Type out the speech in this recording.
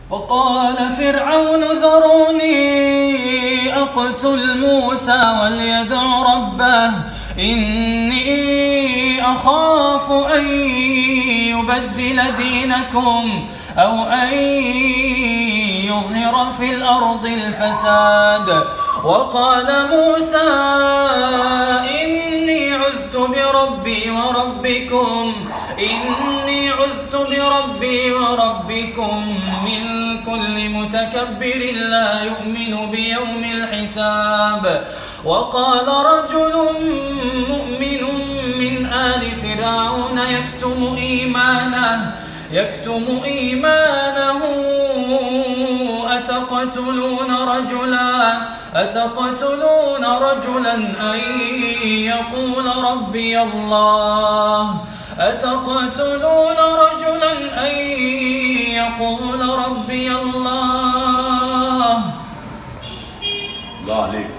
وقال فرعون ذروني أقتل موسى وليدع ربه إني أخاف أن يبدل دينكم أو أن يظهر في الأرض الفساد. وقال موسى إني عذت بربي وربكم من كل متكبر لا يؤمن بيوم الحساب. وقال رجل مؤمن من آل فرعون يكتم إيمانه أتقتلون رجلا أن يقول ربي الله. الله عليك.